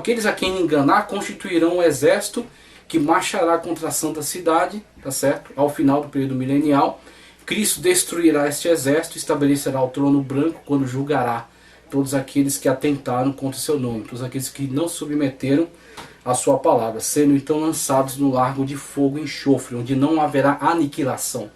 aqueles a quem enganar constituirão um exército que marchará contra a santa cidade, tá certo? Ao final do período milenial, Cristo destruirá este exército e estabelecerá o trono branco quando julgará todos aqueles que atentaram contra o seu nome, todos aqueles que não submeteram a sua palavra, sendo então lançados no lago de fogo e enxofre, onde não haverá aniquilação.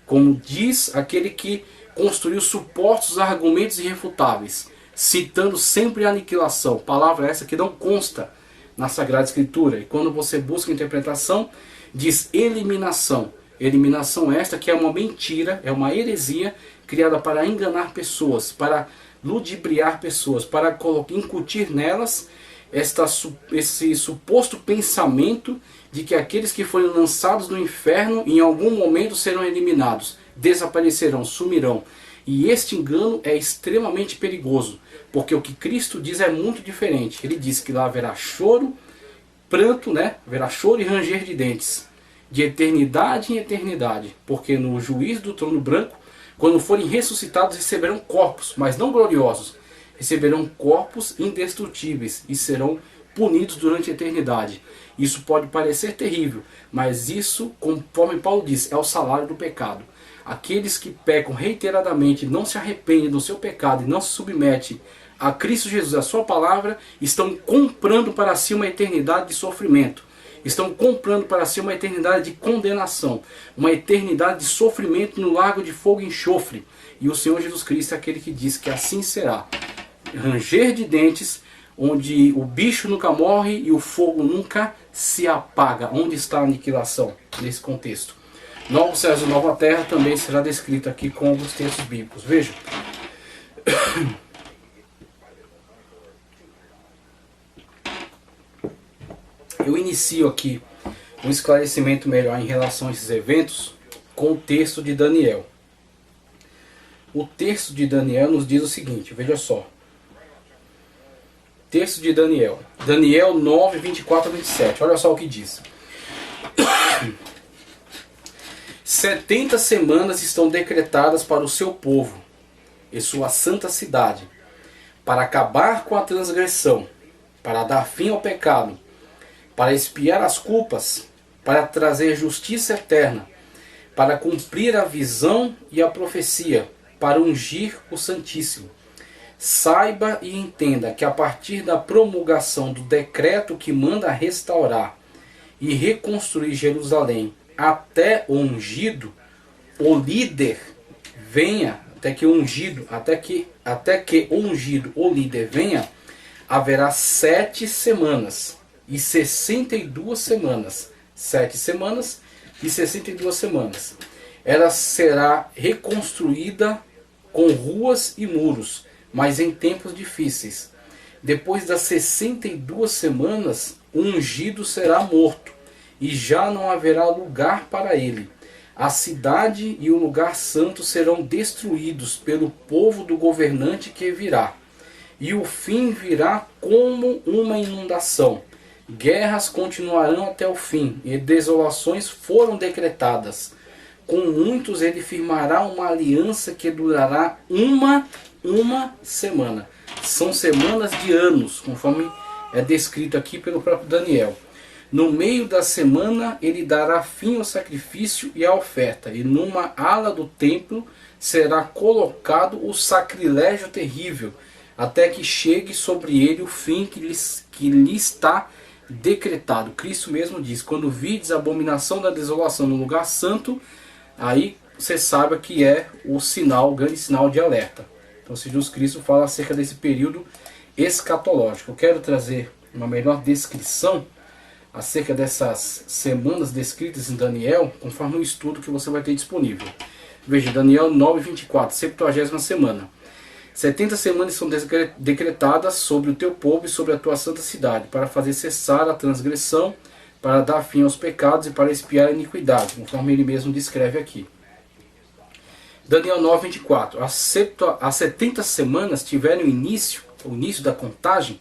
Como diz aquele que construiu supostos argumentos irrefutáveis, citando sempre a aniquilação, palavra essa que não consta na Sagrada Escritura. E quando você busca a interpretação, diz eliminação. Eliminação esta que é uma mentira, é uma heresia criada para enganar pessoas, para ludibriar pessoas, para incutir nelas esse suposto pensamento de que aqueles que forem lançados no inferno em algum momento serão eliminados, desaparecerão, sumirão. E este engano é extremamente perigoso, porque o que Cristo diz é muito diferente. Ele diz que lá haverá choro, pranto, né? Haverá choro e ranger de dentes, de eternidade em eternidade, porque no juízo do trono branco, quando forem ressuscitados, receberão corpos, mas não gloriosos, receberão corpos indestrutíveis e serão punidos durante a eternidade. Isso pode parecer terrível, mas isso, conforme Paulo diz, é o salário do pecado. Aqueles que pecam reiteradamente, não se arrependem do seu pecado e não se submetem a Cristo Jesus, a sua palavra, estão comprando para si uma eternidade de sofrimento. Estão comprando para si uma eternidade de condenação, uma eternidade de sofrimento no lago de fogo e enxofre. E o Senhor Jesus Cristo é aquele que diz que assim será. Ranger de dentes, onde o bicho nunca morre e o fogo nunca se apaga. Onde está a aniquilação nesse contexto? Novo céus e nova terra também será descrito aqui com alguns textos bíblicos. Vejam. Eu inicio aqui um esclarecimento melhor em relação a esses eventos com o texto de Daniel. O texto de Daniel nos diz o seguinte, veja só. Texto de Daniel. Daniel 9, 24 a 27. Olha só o que diz. 70 semanas estão decretadas para o seu povo e sua santa cidade, para acabar com a transgressão, para dar fim ao pecado, para expiar as culpas, para trazer justiça eterna, para cumprir a visão e a profecia, para ungir o Santíssimo. Saiba e entenda que a partir da promulgação do decreto que manda restaurar e reconstruir Jerusalém, até o ungido, o líder venha, até que o ungido, o líder venha, haverá 7 semanas e 62 semanas. 7 semanas e 62 semanas. Ela será reconstruída com ruas e muros, mas em tempos difíceis. Depois das 62 semanas, o ungido será morto, e já não haverá lugar para ele. A cidade e o lugar santo serão destruídos pelo povo do governante que virá. E o fim virá como uma inundação. Guerras continuarão até o fim, e desolações foram decretadas. Com muitos ele firmará uma aliança que durará uma semana. São semanas de anos, conforme é descrito aqui pelo próprio Daniel. No meio da semana ele dará fim ao sacrifício e à oferta, e numa ala do templo será colocado o sacrilégio terrível, até que chegue sobre ele o fim que lhe está decretado. Cristo mesmo diz, quando vides a abominação da desolação no lugar santo, aí você sabe que é o sinal, o grande sinal de alerta. Então Jesus Cristo fala acerca desse período escatológico. Eu quero trazer uma melhor descrição acerca dessas semanas descritas em Daniel, conforme o estudo que você vai ter disponível. Veja, Daniel 9, 24, 70ª semana. 70 semanas são decretadas sobre o teu povo e sobre a tua santa cidade, para fazer cessar a transgressão, para dar fim aos pecados e para expiar a iniquidade, conforme ele mesmo descreve aqui. Daniel 9, 24. As 70 semanas tiveram o início da contagem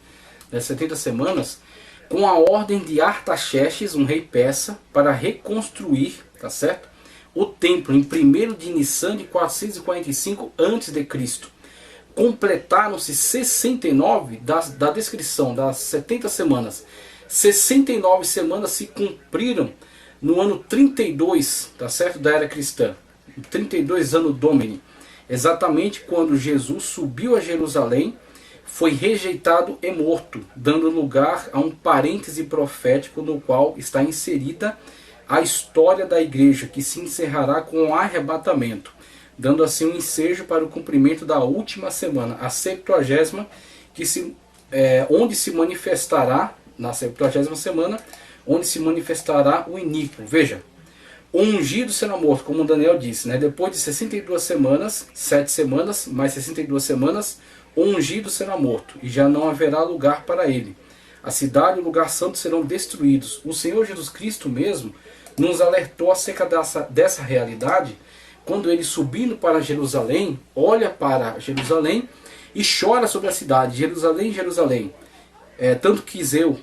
das 70 semanas, com a ordem de Artaxerxes, um rei persa, para reconstruir, tá certo? O templo em 1º de Nissan de 445 a.C., completaram-se 69 da descrição das 70 semanas. 69 semanas se cumpriram no ano 32, tá certo? Da era cristã. 32 ano Domini. Exatamente quando Jesus subiu a Jerusalém, foi rejeitado e morto, dando lugar a um parêntese profético no qual está inserida a história da igreja, que se encerrará com o arrebatamento, dando assim um ensejo para o cumprimento da última semana, a 70ª, onde se manifestará, na 70ª semana, onde se manifestará o iníquo. Veja, o ungido será morto, como Daniel disse, né? Depois de 62 semanas, 7 semanas, mais 62 semanas, o ungido será morto, e já não haverá lugar para ele. A cidade e o lugar santo serão destruídos. O Senhor Jesus Cristo mesmo nos alertou acerca dessa realidade, quando ele, subindo para Jerusalém, olha para Jerusalém e chora sobre a cidade. Jerusalém, Jerusalém, tanto quis eu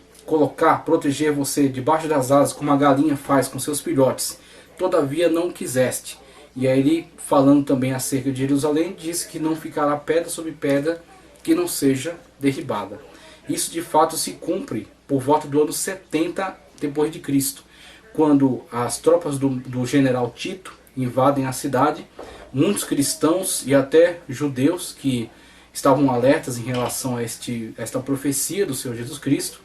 proteger você debaixo das asas, como a galinha faz com seus filhotes, todavia não quiseste. E aí ele, falando também acerca de Jerusalém, diz que não ficará pedra sobre pedra que não seja derribada. Isso de fato se cumpre por volta do ano 70 depois de Cristo, quando as tropas do general Tito invadem a cidade. Muitos cristãos e até judeus que estavam alertas em relação a esta profecia do Senhor Jesus Cristo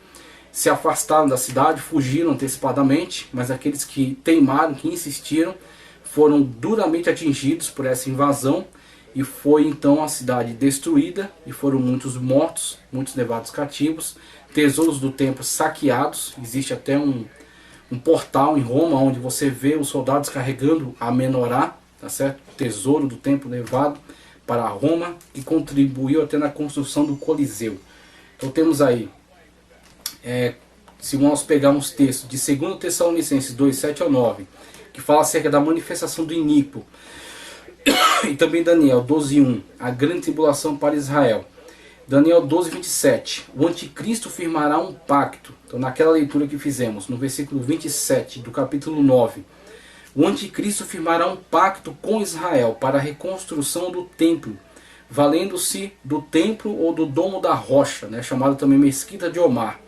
se afastaram da cidade, fugiram antecipadamente, mas aqueles que teimaram, que insistiram, foram duramente atingidos por essa invasão, e foi então a cidade destruída, e foram muitos mortos, muitos levados cativos, tesouros do templo saqueados. Existe até um portal em Roma onde você vê os soldados carregando a menorá, tá certo? Tesouro do templo levado para Roma, e contribuiu até na construção do Coliseu. Então temos aí, se nós pegarmos textos de 2 Tessalonicenses 2, 7 ao 9, que fala acerca da manifestação do iníquo, e também Daniel 12, 1, a grande tribulação para Israel. Daniel 12, 27, o anticristo firmará um pacto. Então naquela leitura que fizemos, no versículo 27 do capítulo 9, o anticristo firmará um pacto com Israel para a reconstrução do templo, valendo-se do templo ou do domo da rocha, né, chamado também Mesquita de Omar.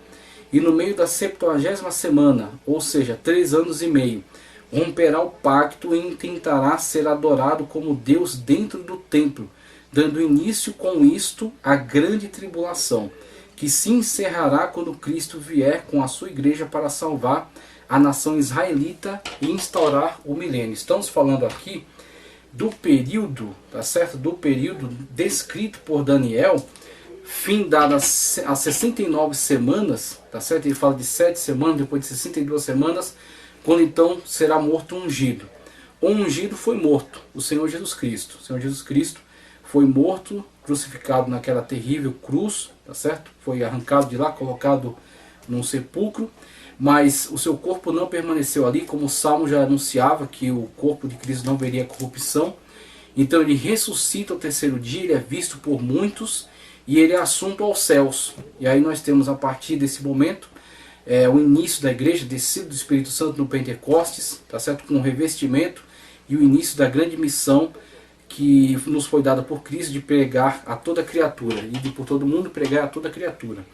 E no meio da 70ª semana, ou seja, 3 anos e meio, romperá o pacto e intentará ser adorado como Deus dentro do templo, dando início com isto à grande tribulação, que se encerrará quando Cristo vier com a sua igreja para salvar a nação israelita e instaurar o milênio. Estamos falando aqui do período, tá certo? Do período descrito por Daniel, findadas as 69 semanas, tá certo? Ele fala de 7 semanas, depois de 62 semanas, quando então será morto o ungido. O ungido foi morto, o Senhor Jesus Cristo. O Senhor Jesus Cristo foi morto, crucificado naquela terrível cruz, tá certo? Foi arrancado de lá, colocado num sepulcro, mas o seu corpo não permaneceu ali, como o Salmo já anunciava que o corpo de Cristo não veria corrupção. Então ele ressuscita ao 3º dia, ele é visto por muitos e ele é assunto aos céus. E aí nós temos, a partir desse momento, o início da igreja, descido do Espírito Santo no Pentecostes, tá certo? Com o revestimento e o início da grande missão que nos foi dada por Cristo, de pregar a toda criatura, e de por todo mundo pregar a toda criatura.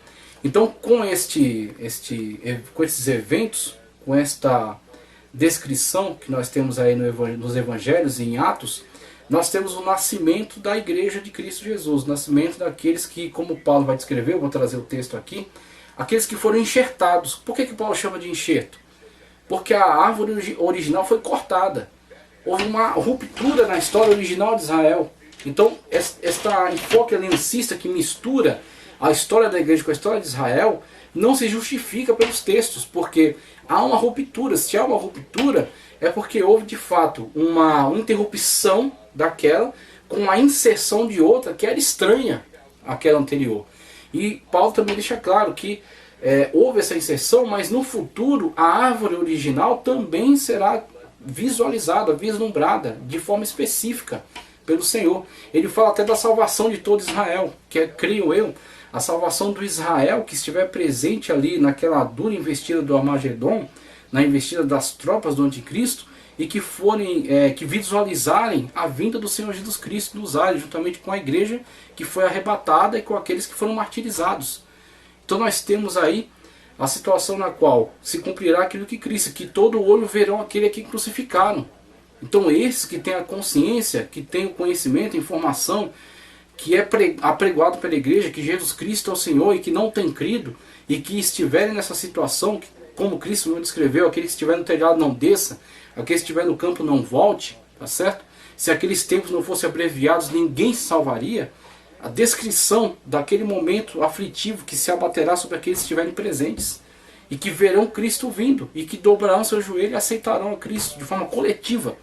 Então, com esses eventos, com esta descrição que nós temos aí nos Evangelhos e em Atos, nós temos o nascimento da igreja de Cristo Jesus, o nascimento daqueles que, como Paulo vai descrever, eu vou trazer o texto aqui, aqueles que foram enxertados. Por que Paulo chama de enxerto? Porque a árvore original foi cortada. Houve uma ruptura na história original de Israel. Então, esta enfoque aliancista que mistura a história da igreja com a história de Israel não se justifica pelos textos, porque há uma ruptura. Se há uma ruptura, é porque houve de fato uma interrupção daquela com a inserção de outra que era estranha àquela anterior. E Paulo também deixa claro que houve essa inserção, mas no futuro a árvore original também será visualizada, vislumbrada de forma específica pelo Senhor. Ele fala até da salvação de todo Israel, que é, creio eu, a salvação do Israel que estiver presente ali naquela dura investida do Armagedon, na investida das tropas do anticristo, e que forem, que visualizarem a vinda do Senhor Jesus Cristo nos ares, juntamente com a igreja que foi arrebatada e com aqueles que foram martirizados. Então nós temos aí a situação na qual se cumprirá aquilo que Cristo, que todo olho verão aquele a quem crucificaram. Então esses que têm a consciência, que têm o conhecimento, a informação, que é apregoado pela igreja, que Jesus Cristo é o Senhor e que não tem crido, e que estiverem nessa situação, como Cristo não descreveu, aquele que estiver no telhado não desça, aquele que estiver no campo não volte, tá certo? Se aqueles tempos não fossem abreviados, ninguém se salvaria. A descrição daquele momento aflitivo que se abaterá sobre aqueles que estiverem presentes e que verão Cristo vindo e que dobrarão seu joelho e aceitarão a Cristo de forma coletiva.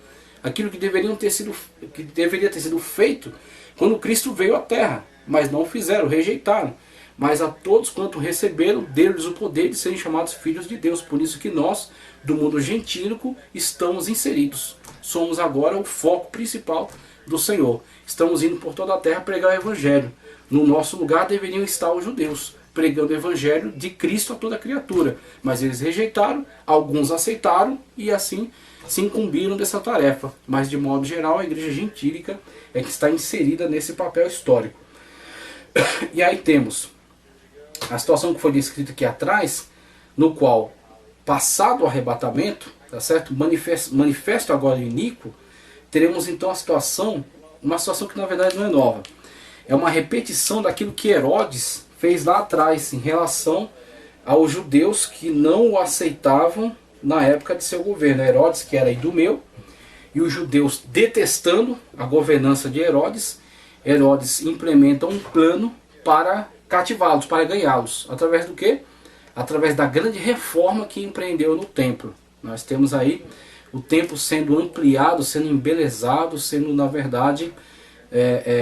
Aquilo que deveria ter sido feito quando Cristo veio à terra, mas não fizeram, rejeitaram. Mas a todos quanto receberam, deu-lhes o poder de serem chamados filhos de Deus. Por isso que nós, do mundo gentílico, estamos inseridos. Somos agora o foco principal do Senhor. Estamos indo por toda a terra pregar o Evangelho. No nosso lugar deveriam estar os judeus, pregando o Evangelho de Cristo a toda criatura. Mas eles rejeitaram, alguns aceitaram e assim se incumbiram dessa tarefa. Mas de modo geral a igreja gentílica é que está inserida nesse papel histórico. E aí temos a situação que foi descrita aqui atrás, no qual, passado o arrebatamento, tá certo? Manifesto agora o iníquo, teremos então uma situação que na verdade não é nova. É uma repetição daquilo que Herodes fez lá atrás, em relação aos judeus que não o aceitavam na época de seu governo. Herodes, que era idumeu, e os judeus detestando a governança de Herodes, Herodes implementa um plano para cativá-los, para ganhá-los. Através do quê? Através da grande reforma que empreendeu no templo. Nós temos aí o templo sendo ampliado, sendo embelezado, sendo na verdade,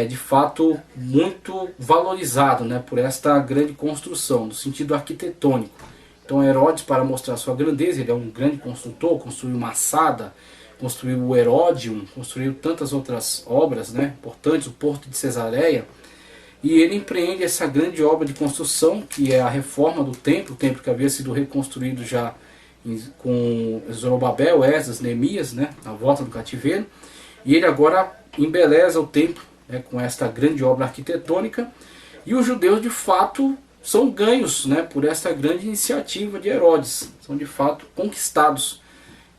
de fato, muito valorizado, né, por esta grande construção, no sentido arquitetônico. Então Herodes, para mostrar sua grandeza, ele é um grande construtor, construiu Massada, construiu o Heródium, construiu tantas outras obras, né, importantes, o Porto de Cesareia, e ele empreende essa grande obra de construção, que é a reforma do templo, o templo que havia sido reconstruído já com Zorobabel, Esdras, Neemias, né, na volta do cativeiro, e ele agora embeleza o templo, né, com esta grande obra arquitetônica, e os judeus de fato são ganhos, né, por esta grande iniciativa de Herodes, são de fato conquistados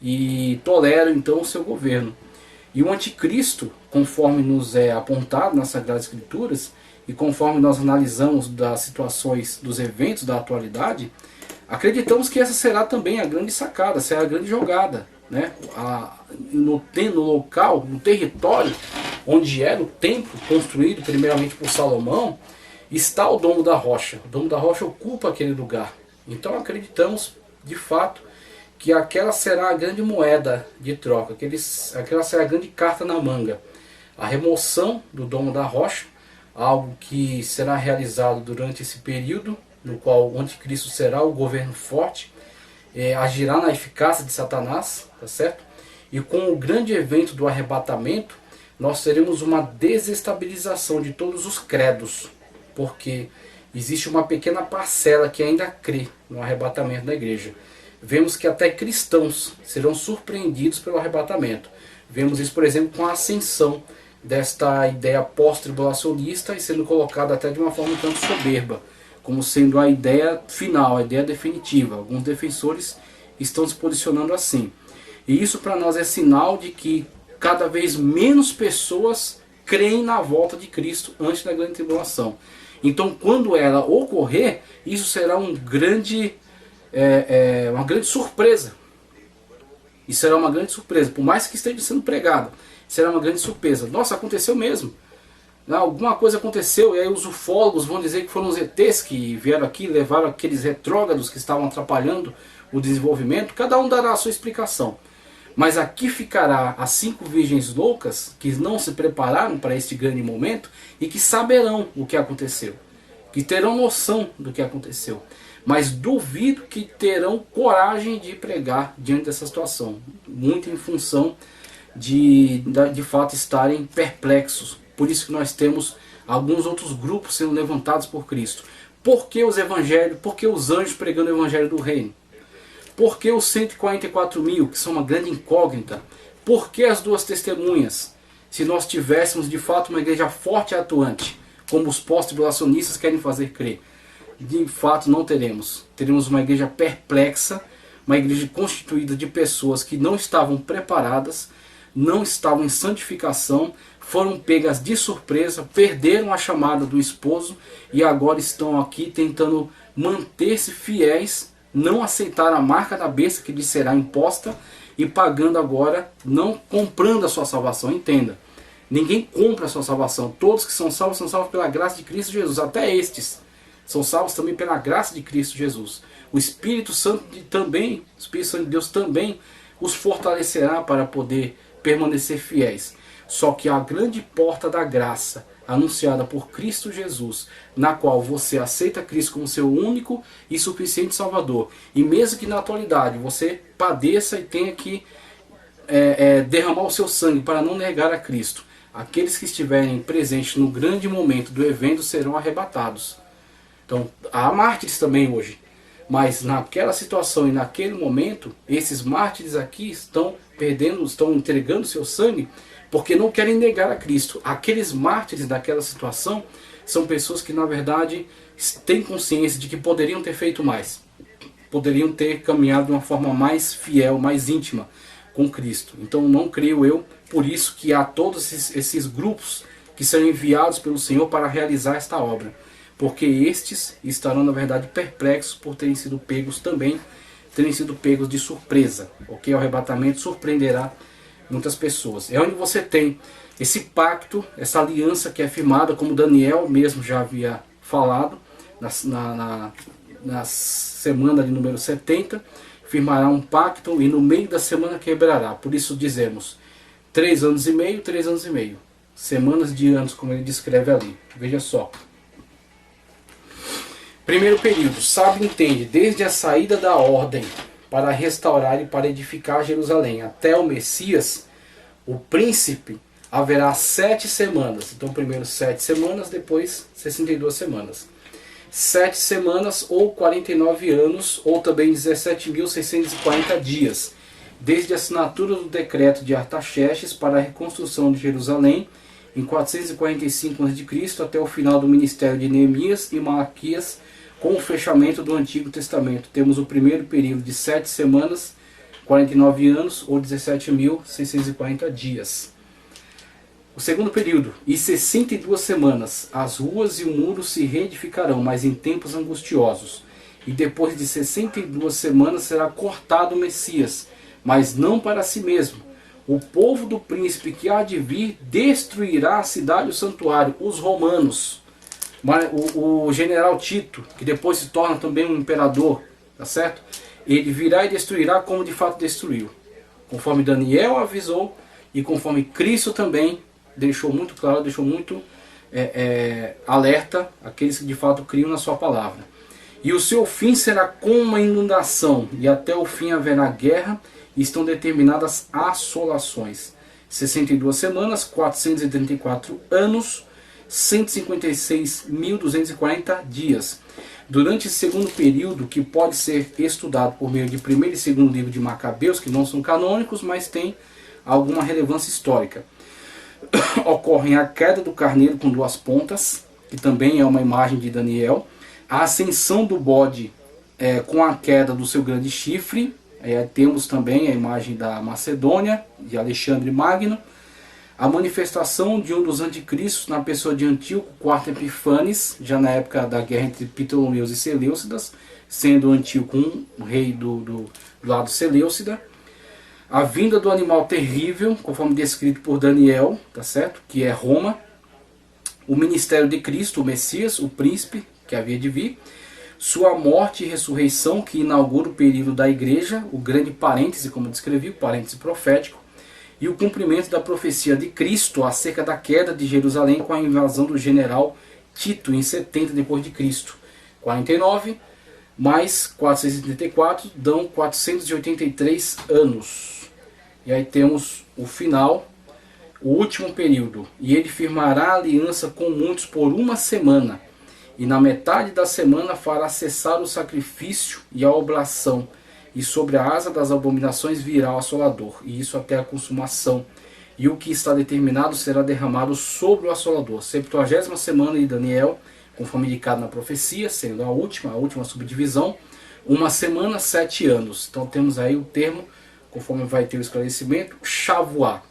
e toleram então o seu governo. E o anticristo, conforme nos é apontado nas Sagradas Escrituras, e conforme nós analisamos das situações, dos eventos da atualidade, acreditamos que essa será também a grande sacada, será a grande jogada, né? No local, no território onde era o templo construído primeiramente por Salomão, está o Domo da Rocha. O Domo da Rocha ocupa aquele lugar. Então acreditamos de fato que aquela será a grande moeda de troca, aquela será a grande carta na manga. A remoção do Domo da Rocha, algo que será realizado durante esse período, no qual o anticristo será o governo forte, agirá na eficácia de Satanás, tá certo? E com o grande evento do arrebatamento, nós teremos uma desestabilização de todos os credos, porque existe uma pequena parcela que ainda crê no arrebatamento da igreja. Vemos que até cristãos serão surpreendidos pelo arrebatamento. Vemos isso, por exemplo, com a ascensão desta ideia pós-tribulacionista e sendo colocada até de uma forma um tanto soberba, como sendo a ideia final, a ideia definitiva. Alguns defensores estão se posicionando assim. E isso para nós é sinal de que cada vez menos pessoas creem na volta de Cristo antes da grande tribulação. Então, quando ela ocorrer, isso será uma grande surpresa. Isso será uma grande surpresa. Por mais que esteja sendo pregado, será uma grande surpresa. Nossa, aconteceu mesmo. Alguma coisa aconteceu, e aí os ufólogos vão dizer que foram os ETs que vieram aqui, levaram aqueles retrógrados que estavam atrapalhando o desenvolvimento. Cada um dará a sua explicação. Mas aqui ficará as 5 virgens loucas que não se prepararam para este grande momento e que saberão o que aconteceu, que terão noção do que aconteceu. Mas duvido que terão coragem de pregar diante dessa situação, muito em função de fato estarem perplexos. Por isso que nós temos alguns outros grupos sendo levantados por Cristo. Por que os evangelhos? Por que os anjos pregando o evangelho do reino? Por que os 144 mil, que são uma grande incógnita? Por que as duas testemunhas? Se nós tivéssemos de fato uma igreja forte e atuante, como os pós-tribulacionistas querem fazer crer, de fato não teremos. Teremos uma igreja perplexa, uma igreja constituída de pessoas que não estavam preparadas, não estavam em santificação, foram pegas de surpresa, perderam a chamada do esposo e agora estão aqui tentando manter-se fiéis, não aceitar a marca da besta que lhes será imposta e pagando agora, não comprando a sua salvação. Entenda, ninguém compra a sua salvação. Todos que são salvos pela graça de Cristo Jesus. Até estes são salvos também pela graça de Cristo Jesus. O Espírito Santo também, o Espírito Santo de Deus também os fortalecerá para poder permanecer fiéis. Só que a grande porta da graça, anunciada por Cristo Jesus, na qual você aceita Cristo como seu único e suficiente Salvador, e mesmo que na atualidade você padeça e tenha que derramar o seu sangue para não negar a Cristo, aqueles que estiverem presentes no grande momento do evento serão arrebatados. Então, há mártires também hoje, mas naquela situação e naquele momento, esses mártires aqui estão entregando seu sangue, porque não querem negar a Cristo. Aqueles mártires daquela situação são pessoas que na verdade têm consciência de que poderiam ter feito mais. Poderiam ter caminhado de uma forma mais fiel, mais íntima com Cristo. Então não creio eu, por isso que há todos esses grupos que são enviados pelo Senhor para realizar esta obra. Porque estes estarão na verdade perplexos por terem sido pegos também, terem sido pegos de surpresa. Ok? O arrebatamento surpreenderá muitas pessoas. É onde você tem esse pacto, essa aliança que é firmada, como Daniel mesmo já havia falado, na semana de número 70, firmará um pacto e no meio da semana quebrará. Por isso dizemos 3 anos e meio, 3 anos e meio. Semanas de anos, como ele descreve ali. Veja só. Primeiro período, sabe e entende, desde a saída da ordem para restaurar e para edificar Jerusalém até o Messias, o príncipe, haverá 7 semanas. Então primeiro 7 semanas, depois 62 semanas. 7 semanas ou 49 anos, ou também 17.640 dias, desde a assinatura do decreto de Artaxerxes para a reconstrução de Jerusalém, em 445 a.C., até o final do ministério de Neemias e Malaquias, com o fechamento do Antigo Testamento. Temos o primeiro período de 7 semanas, 49 anos ou 17.640 dias. O segundo período, e 62 semanas, as ruas e o muro se reedificarão, mas em tempos angustiosos. E depois de 62 semanas será cortado o Messias, mas não para si mesmo. O povo do príncipe que há de vir destruirá a cidade e o santuário, os romanos. O general Tito, que depois se torna também um imperador, tá certo? Ele virá e destruirá como de fato destruiu. Conforme Daniel avisou e conforme Cristo também deixou muito claro, deixou muito alerta aqueles que de fato criam na sua palavra. E o seu fim será como uma inundação, e até o fim haverá guerra, e estão determinadas assolações. 62 semanas, 434 anos, 156.240 dias. Durante esse segundo período, que pode ser estudado por meio de primeiro e segundo livro de Macabeus, que não são canônicos, mas tem alguma relevância histórica, ocorre a queda do carneiro com 2 pontas, que também é uma imagem de Daniel, a ascensão do bode com a queda do seu grande chifre, temos também a imagem da Macedônia, de Alexandre Magno, a manifestação de um dos anticristos na pessoa de Antíoco IV Epifanes, já na época da guerra entre Ptolomeus e Seleucidas, sendo Antíoco um rei do lado Seleucida, a vinda do animal terrível, conforme descrito por Daniel, tá certo? Que é Roma, o ministério de Cristo, o Messias, o príncipe que havia de vir, sua morte e ressurreição, que inaugura o período da igreja, o grande parêntese, como eu descrevi, o parêntese profético, e o cumprimento da profecia de Cristo acerca da queda de Jerusalém com a invasão do general Tito em 70 depois de Cristo. 49 mais 434 dão 483 anos. E aí temos o final, o último período. E ele firmará aliança com muitos por 1 semana. E na metade da semana fará cessar o sacrifício e a oblação. e sobre a asa das abominações virá o assolador, e isso até a consumação. E o que está determinado será derramado sobre o assolador. 70ª semana de Daniel, conforme indicado na profecia, sendo a última subdivisão, 1 semana, 7 anos. Então temos aí o termo, conforme vai ter o esclarecimento, Shavuá.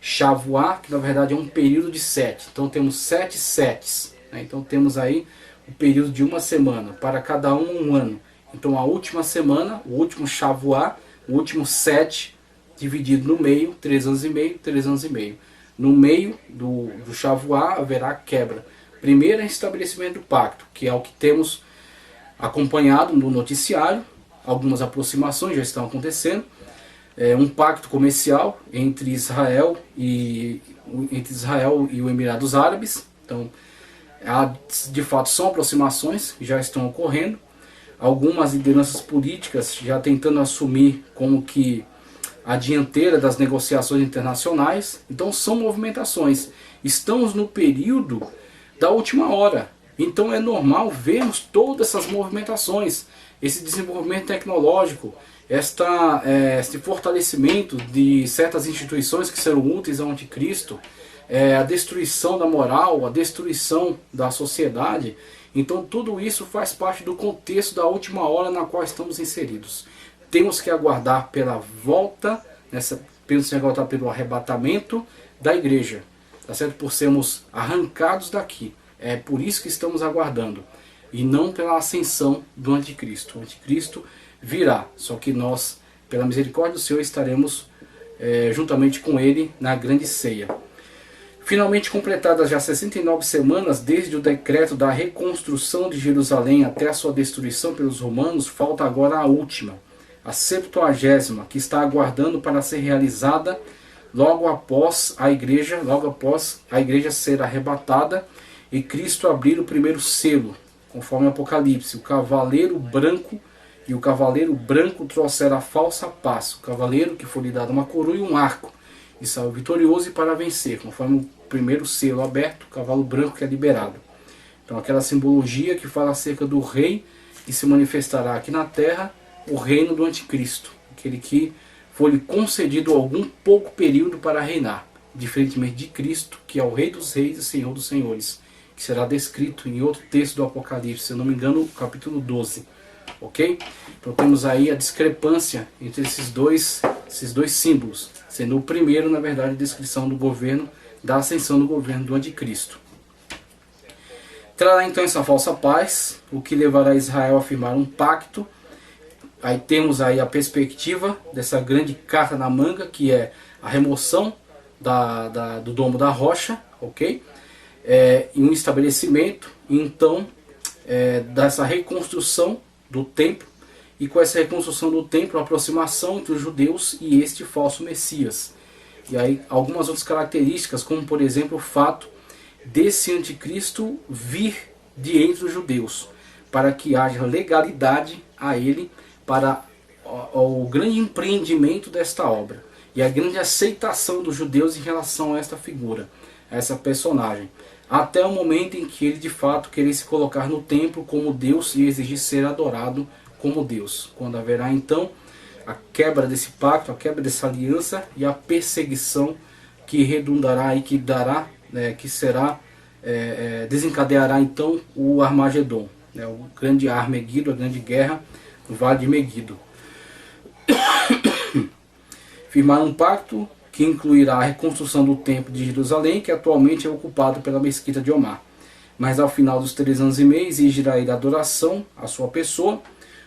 Shavuá, que na verdade é um período de 7. Então temos 7 setes. Né? Então temos aí o período de 1 semana, para cada um ano. Então a última semana, o último Shavuá, o último 7, dividido no meio, 3 anos e meio, 3 anos e meio. No meio do Shavuá haverá quebra. Primeiro é estabelecimento do pacto, que é o que temos acompanhado no noticiário. Algumas aproximações já estão acontecendo. Um pacto comercial entre Israel e o Emirados Árabes. Então, de fato, são aproximações que já estão ocorrendo. Algumas lideranças políticas já tentando assumir como que a dianteira das negociações internacionais. Então são movimentações. Estamos no período da última hora. Então é normal vermos todas essas movimentações, esse desenvolvimento tecnológico, esse fortalecimento de certas instituições que serão úteis ao anticristo, a destruição da moral, a destruição da sociedade. Então tudo isso faz parte do contexto da última hora na qual estamos inseridos. Temos que aguardar pela volta, temos que aguardar pelo arrebatamento da igreja, tá certo? Por sermos arrancados daqui. É por isso que estamos aguardando, e não pela ascensão do anticristo. O anticristo virá, só que nós, pela misericórdia do Senhor, estaremos juntamente com ele na grande ceia. Finalmente completadas já 69 semanas desde o decreto da reconstrução de Jerusalém até a sua destruição pelos romanos, falta agora a última, a 70ª, que está aguardando para ser realizada logo após a igreja ser arrebatada e Cristo abrir o primeiro selo, conforme Apocalipse. O cavaleiro branco trouxera a falsa paz. O cavaleiro que foi lhe dado uma coroa e um arco, e saiu vitorioso e para vencer, conforme o primeiro selo aberto, o cavalo branco que é liberado. Então aquela simbologia que fala acerca do rei que se manifestará aqui na terra, o reino do anticristo, aquele que foi-lhe concedido algum pouco período para reinar, diferentemente de Cristo, que é o Rei dos Reis e Senhor dos Senhores, que será descrito em outro texto do Apocalipse, se eu não me engano, capítulo 12. Ok? Então temos aí a discrepância entre esses dois símbolos, sendo o primeiro, na verdade, a descrição do governo, da ascensão do governo do anticristo. Trará então essa falsa paz, o que levará Israel a firmar um pacto. Aí temos aí a perspectiva dessa grande carta na manga, que é a remoção do domo da rocha, ok? E um estabelecimento, então, dessa reconstrução do templo, e com essa reconstrução do templo, a aproximação entre os judeus e este falso Messias. E aí algumas outras características, como por exemplo o fato desse anticristo vir de entre os judeus, para que haja legalidade a ele, para o grande empreendimento desta obra e a grande aceitação dos judeus em relação a esta figura, a essa personagem, até o momento em que ele de fato querer se colocar no templo como Deus e exigir ser adorado como Deus, quando haverá então a quebra desse pacto, a quebra dessa aliança e a perseguição que redundará e que dará, que será, desencadeará então o Armagedon, o grande Armegido, a grande guerra no Vale de Megido. Firmar um pacto que incluirá a reconstrução do templo de Jerusalém, que atualmente é ocupado pela mesquita de Omar. Mas ao final dos 3 anos e meio exigirá ele adoração à sua pessoa,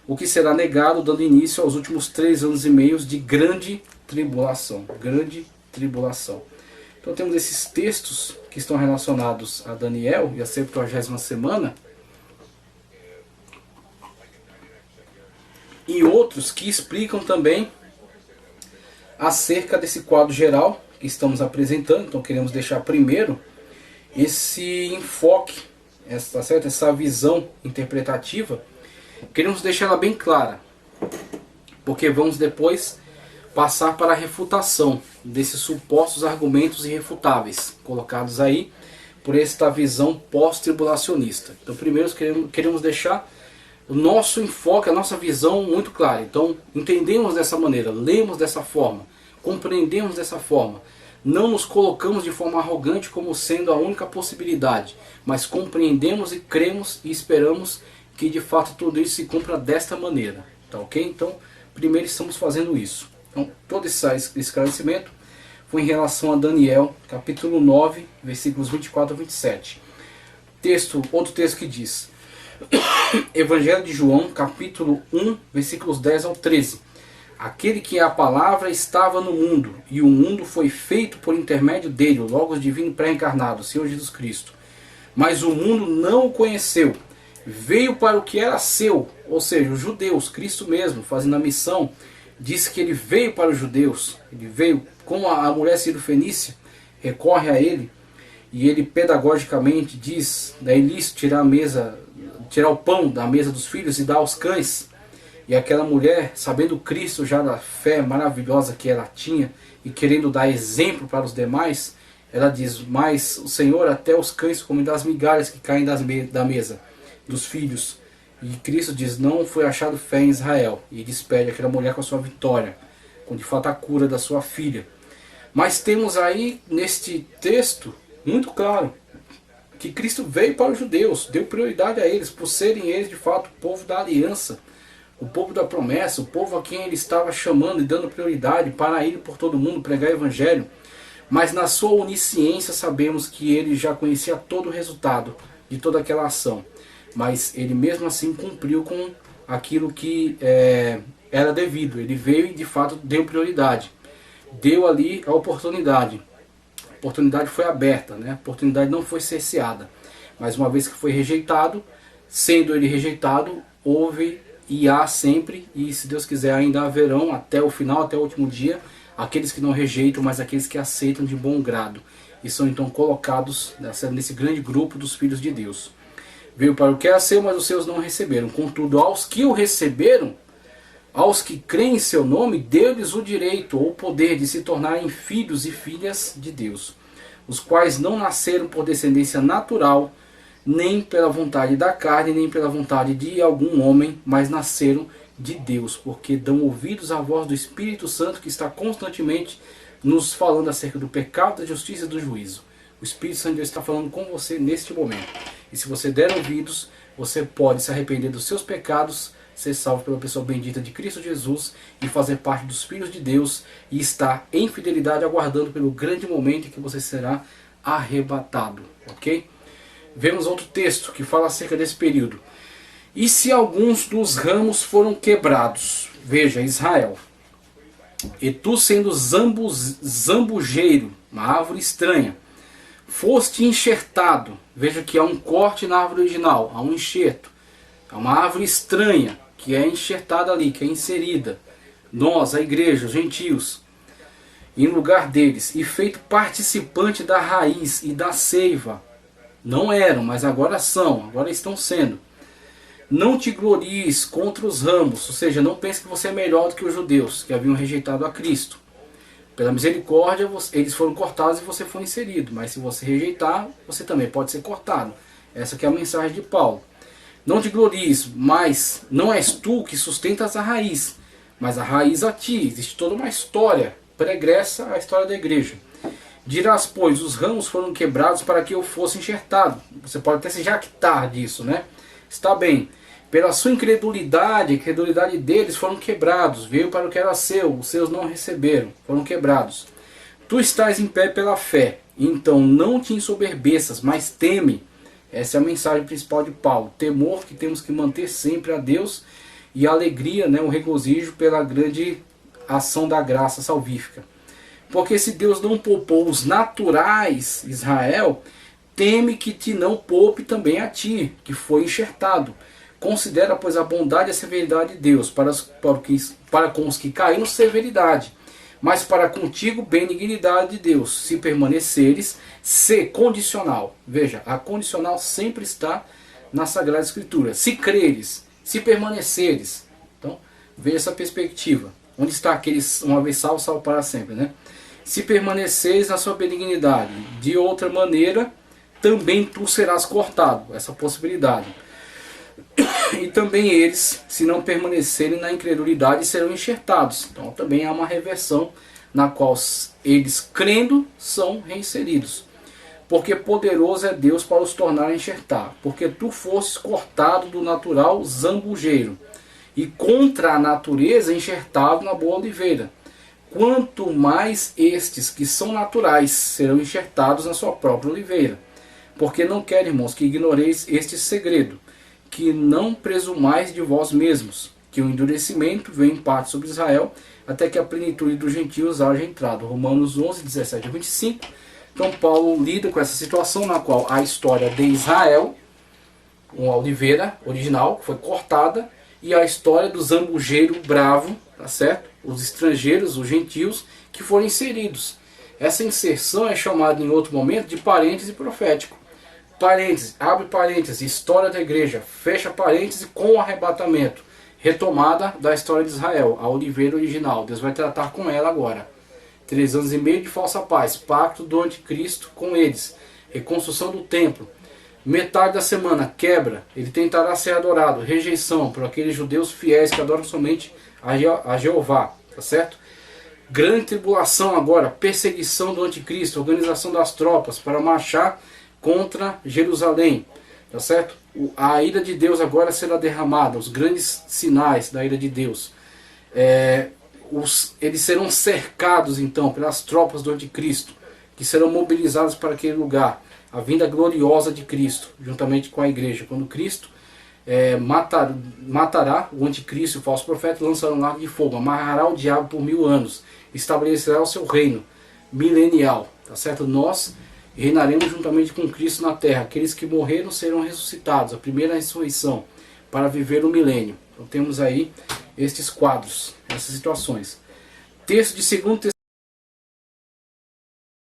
o que será negado, dando início aos últimos 3 anos e meio de grande tribulação. Grande tribulação. Então temos esses textos que estão relacionados a Daniel e a 70ª semana, e outros que explicam também acerca desse quadro geral que estamos apresentando. Então queremos deixar primeiro esse enfoque, essa visão interpretativa, queremos deixar ela bem clara, porque vamos depois passar para a refutação desses supostos argumentos irrefutáveis colocados aí por esta visão pós-tribulacionista. Então primeiro queremos deixar o nosso enfoque, a nossa visão muito clara. Então, entendemos dessa maneira, lemos dessa forma, compreendemos dessa forma. Não nos colocamos de forma arrogante como sendo a única possibilidade, mas compreendemos e cremos e esperamos que de fato tudo isso se cumpra desta maneira. Tá ok? Então, primeiro estamos fazendo isso. Então, todo esse esclarecimento foi em relação a Daniel, capítulo 9, versículos 24 a 27. Outro texto que diz, Evangelho de João, capítulo 1, versículos 10 ao 13. Aquele que é a palavra estava no mundo, e o mundo foi feito por intermédio dele, o Logos divino pré-encarnado, o Senhor Jesus Cristo. Mas o mundo não o conheceu. Veio para o que era seu, ou seja, os judeus. Cristo mesmo, fazendo a missão, disse que ele veio para os judeus. Ele veio, como a mulher Sírio-Fenícia recorre a ele, e ele pedagogicamente diz, é ilícito tirar o pão da mesa dos filhos e dar aos cães. E aquela mulher, sabendo Cristo já da fé maravilhosa que ela tinha e querendo dar exemplo para os demais, ela diz, mas o Senhor até os cães comem das migalhas que caem da mesa dos filhos. E Cristo diz, não foi achado fé em Israel. E despede aquela mulher com a sua vitória, com de fato a cura da sua filha. Mas temos aí neste texto, muito claro, que Cristo veio para os judeus, deu prioridade a eles, por serem eles de fato o povo da aliança, o povo da promessa, o povo a quem ele estava chamando e dando prioridade para ir por todo mundo pregar o evangelho. Mas na sua onisciência sabemos que ele já conhecia todo o resultado de toda aquela ação. Mas ele mesmo assim cumpriu com aquilo que era devido. Ele veio e de fato deu prioridade. Deu ali a oportunidade. A oportunidade foi aberta, né? A oportunidade não foi cerceada. Mas uma vez que foi rejeitado, sendo ele rejeitado, houve e há sempre, e se Deus quiser ainda haverão até o final, até o último dia, aqueles que não rejeitam, mas aqueles que aceitam de bom grado. E são então colocados nesse grande grupo dos filhos de Deus. Veio para o que era seu, mas os seus não receberam. Contudo, aos que o receberam, aos que creem em seu nome, deu-lhes o direito ou o poder de se tornarem filhos e filhas de Deus, os quais não nasceram por descendência natural, nem pela vontade da carne, nem pela vontade de algum homem, mas nasceram de Deus, porque dão ouvidos à voz do Espírito Santo, que está constantemente nos falando acerca do pecado, da justiça e do juízo. O Espírito Santo de Deus está falando com você neste momento. E se você der ouvidos, você pode se arrepender dos seus pecados, ser salvo pela pessoa bendita de Cristo Jesus e fazer parte dos filhos de Deus e estar em fidelidade aguardando pelo grande momento em que você será arrebatado. Ok? Vemos outro texto que fala acerca desse período. E se alguns dos ramos foram quebrados, veja, Israel, e tu sendo zambujeiro, uma árvore estranha, foste enxertado, veja que há um corte na árvore original, há um enxerto, há uma árvore estranha que é enxertada ali, que é inserida, nós, a igreja, os gentios, em lugar deles, e feito participante da raiz e da seiva. Não eram, mas agora são, agora estão sendo. Não te glories contra os ramos, ou seja, não pense que você é melhor do que os judeus, que haviam rejeitado a Cristo. Pela misericórdia, eles foram cortados e você foi inserido, mas se você rejeitar, você também pode ser cortado. Essa que é a mensagem de Paulo. Não te glories, mas não és tu que sustentas a raiz, mas a raiz a ti. Existe toda uma história pregressa à história da igreja. Dirás, pois, os ramos foram quebrados para que eu fosse enxertado. Você pode até se jactar disso, né? Está bem. Pela sua incredulidade, a incredulidade deles foram quebrados. Veio para o que era seu, os seus não receberam, foram quebrados. Tu estás em pé pela fé, então não te ensoberbeças, mas teme. Essa é a mensagem principal de Paulo. Temor que temos que manter sempre a Deus e a alegria, né, o regozijo pela grande ação da graça salvífica. Porque se Deus não poupou os naturais, Israel, teme que te não poupe também a ti, que foi enxertado. Considera, pois, a bondade e a severidade de Deus, para com os que caíram, severidade, mas para contigo, benignidade de Deus, se permaneceres, se condicional. Veja, a condicional sempre está na Sagrada Escritura. Se creres, se permaneceres. Então, veja essa perspectiva. Onde está aqueles, uma vez salvo, salvo para sempre, né? Se permaneceres na sua benignidade, de outra maneira, também tu serás cortado. Essa possibilidade. E também eles, se não permanecerem na incredulidade, serão enxertados. Então também há uma reversão na qual eles, crendo, são reinseridos. Porque poderoso é Deus para os tornar a enxertar. Porque tu fostes cortado do natural zambujeiro, e contra a natureza enxertado na boa oliveira. Quanto mais estes que são naturais serão enxertados na sua própria oliveira. Porque não quero, irmãos, que ignoreis este segredo, que não presumais de vós mesmos, que o endurecimento vem em parte sobre Israel, até que a plenitude dos gentios haja entrado. Romanos 11, 17 a 25. Então Paulo lida com essa situação na qual a história de Israel, uma oliveira original, que foi cortada, e a história do zambujeiro bravo, tá certo? Os estrangeiros, os gentios, que foram inseridos. Essa inserção é chamada em outro momento de parêntese profético. Parêntese, abre parêntese, história da igreja, fecha parêntese com o arrebatamento. Retomada da história de Israel, a oliveira original. Deus vai tratar com ela agora. 3 anos e meio de falsa paz, pacto do anticristo com eles, reconstrução do templo. Metade da semana, quebra, ele tentará ser adorado, rejeição por aqueles judeus fiéis que adoram somente a Jeová, tá certo? Grande tribulação agora, perseguição do anticristo, organização das tropas para marchar contra Jerusalém, tá certo? A ira de Deus agora será derramada, os grandes sinais da ira de Deus. Eles serão cercados então pelas tropas do anticristo, que serão mobilizadas para aquele lugar. A vinda gloriosa de Cristo, juntamente com a igreja. Quando Cristo matará o anticristo e o falso profeta, lançará um lago de fogo, amarrará o diabo por 1000 anos, estabelecerá o seu reino milenial, tá certo? Nós reinaremos juntamente com Cristo na terra. Aqueles que morreram serão ressuscitados, a primeira ressurreição, para viver o milênio. Então temos aí estes quadros, essas situações. Texto de 2